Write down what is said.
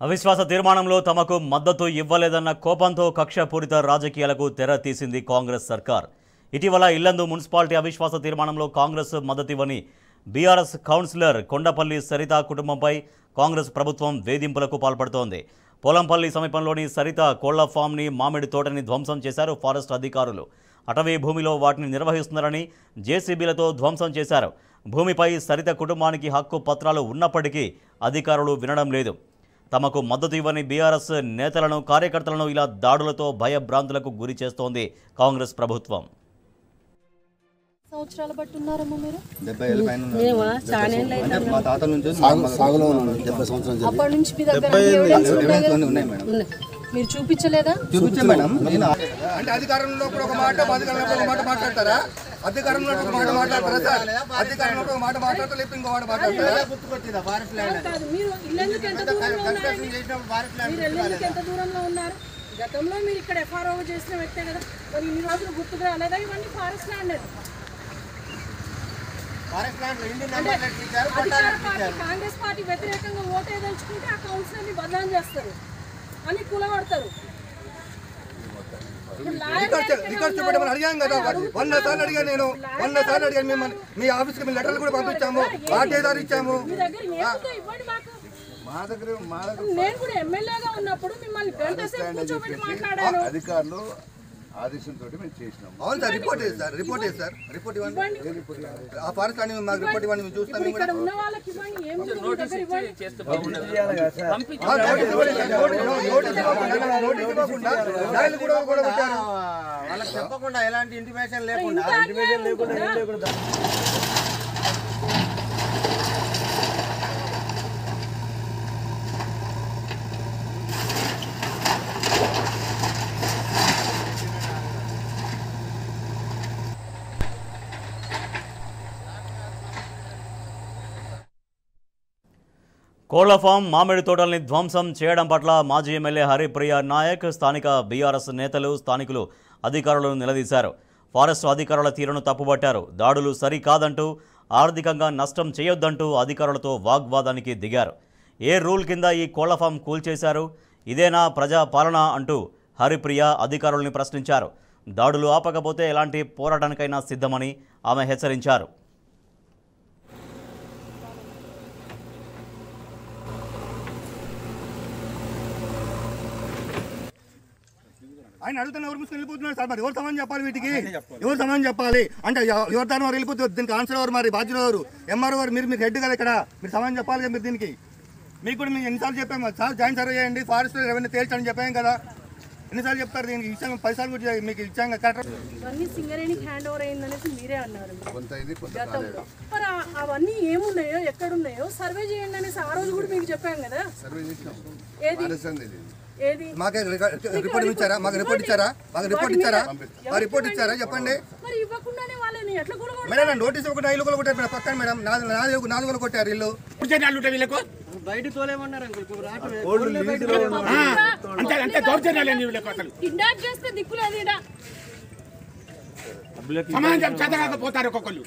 అవిశ్వాస తీర్మానంలో తమకు మద్దతు ఇవ్వలేదన్న కోపంతో కక్షపూరిత రాజకీయాలకు తెర తీసింది కాంగ్రెస్ సర్కార్. ఇటీవల ఇల్లందు మున్సిపాలిటీ అవిశ్వాస తీర్మానంలో కాంగ్రెస్ మద్దతివ్వని బీఆర్ఎస్ కౌన్సిలర్ కొండపల్లి సరిత కుటుంబంపై కాంగ్రెస్ ప్రభుత్వం వేధింపులకు పాల్పడుతోంది. పోలంపల్లి సమీపంలోని సరిత కోళ్ల ఫామ్ని, మామిడి తోటని ధ్వంసం చేశారు ఫారెస్ట్ అధికారులు. అటవీ భూమిలో వాటిని నిర్వహిస్తున్నారని జేసీబీలతో ధ్వంసం చేశారు. భూమిపై సరిత కుటుంబానికి హక్కు పత్రాలు ఉన్నప్పటికీ అధికారులు వినడం లేదు. తమకు మద్దతు ఇవ్వని బీఆర్ఎస్ నేతలను, కార్యకర్తలను ఇలా దాడులతో భయభ్రాంతులకు గురి చేస్తోంది కాంగ్రెస్ ప్రభుత్వం. సంవత్సరాల బట్టి ఉన్నారమ్మా మీరు? 70 ఏళ్ళ పైన మా తాత నుంచి సాగులో ఉన్నాను. 70 సంవత్సరాలు అప్పటి నుంచి మీ దగ్గర ఉన్నాయి మేడం. మీరు చూపించలేదా? చూపించే మేడం. అంటే అధికారంలో కూడా ఒక మాట, అధికారంలో ఒక మాట మాట్లాడతారా? అధికారంలో ఒక మాట మాట్లాడతారా సార్? అధికారంలో ఒక మాట మాట్లాడతారు, లేకపోతే ఇంకో మాట మాట్లాడతారా? మీరు ఇల్లెందుకు ఎంత దూరంలో ఉన్నారు? గతంలో మీరు ఇక్కడ ఎఫ్ఆర్ఓ చేసిన వ్యక్తే కదా, మరి ఇన్ని రోజులు గుర్తుకు రాలేదా? ఇవన్నీ ఫారెస్ట్ ల్యాండ్. కాంగ్రెస్ పార్టీ వ్యతిరేకంగా ఓటు ఏదలుచుకుంటే ఆ కౌన్సిలర్ని బదనాం చేస్తారు అని కూలగొడతారు. అడిగాను కదా, 100 సార్లు అడిగాను నేను. 100 సార్లు అడిగాను మిమ్మల్ని. మీ ఆఫీస్కి మీ లెటర్లు కూడా పంపించాము, ఆర్టీఆర్ ఇచ్చాము. నేను కూడా ఎమ్మెల్యేగా ఉన్నప్పుడు మిమ్మల్ని గంట సేపు కూర్చోబెట్టి మాట్లాడాను. అధికారులు ఆదేశంతో మేము చేసినాం. అవును సార్, రిపోర్ట్ వేసి సార్, రిపోర్ట్ వేసి సార్, రిపోర్ట్ ఇవ్వండి. ఆ ఫారెస్ట్ అని మాకు రిపోర్ట్ ఇవ్వండి, మేము చూస్తాం. ఇక్కడ ఉన్న వాళ్ళకి ఇవ్వండి, ఏం దగ్గర ఇవ్వండి. వాళ్ళకి చెప్పకుండా ఎలాంటి ఇంటిమేషన్ లేకుండా కోళ్ల ఫామ్, మామిడి తోటల్ని ధ్వంసం చేయడం పట్ల మాజీ ఎమ్మెల్యే హరిప్రియ నాయక్, స్థానిక బీఆర్ఎస్ నేతలు, స్థానికులు అధికారులను నిలదీశారు. ఫారెస్ట్ అధికారుల తీరును తప్పుబట్టారు. దాడులు సరికాదంటూ, ఆర్థికంగా నష్టం చేయొద్దంటూ అధికారులతో వాగ్వాదానికి దిగారు. ఏ రూల్ కింద ఈ కోళ్ల ఫామ్ కూల్చేశారు? ఇదేనా ప్రజా పాలన అంటూ హరిప్రియ అధికారుల్ని ప్రశ్నించారు. దాడులు ఆపకపోతే ఎలాంటి పోరాటానికైనా సిద్ధమని ఆమె హెచ్చరించారు. ఆయన అడుగుతున్న ఎవరు ముసుకుని వెళ్ళిపోతున్నారు సార్? మరి ఎవరు సమాధానం చెప్పాలి? వీటికి ఎవరు సమాధానం చెప్పాలి? అంటే ఎవరి దాని వారు వెళ్ళిపోతుంది. దీనికి ఆన్సర్ ఎవరు? మరి బాధ్యులు ఎవరు? ఎంఆర్ఓ గారు, మీరు హెడ్ కదా ఇక్కడ, మీరు సమాధానం చెప్పాలి కదా. మీరు దీనికి మీకు కూడా మేము ఎన్నిసార్లు చెప్పాము కదా సార్, జాయింట్ సర్వే చేయండి, ఫారెస్ట్ రెవెన్యూ తేల్చని చెప్పాం కదా. ఎన్నిసార్లు చెప్తారు? దీనికి ఇచ్చాము, 10 సార్లు కూడా మీకు ఇచ్చాం కదా. ఇవన్నీ సింగరేణికి హ్యాండ్ ఓవర్ అయిందనేసి మీరే అన్నారు గతంలో. మరి అవన్నీ ఏమున్నాయో, ఎక్కడున్నాయో సర్వే చేయండి అనేసి ఆ రోజు కూడా మీకు చెప్పాం కదా. ఏది మాకు రిపోర్ట్ ఇచ్చారా? మాకు రిపోర్ట్ ఇచ్చారా? మాకు రిపోర్ట్ ఇచ్చారా? మా రిపోర్ట్ ఇచ్చారా చెప్పండి. మరి ఇవ్వకుండానే వాళ్ళని ఎట్లా కూలగొడతారు? మేడం నోటీస్ ఒకటి 5 కొట్టారు మేడం పక్కన. మేడం 4 కొట్టారు ఇల్లు. కిడ్నాప్ చేస్తే దిక్కులేదు. సమాజం చదవకపోతారు ఒక్కొక్కరు.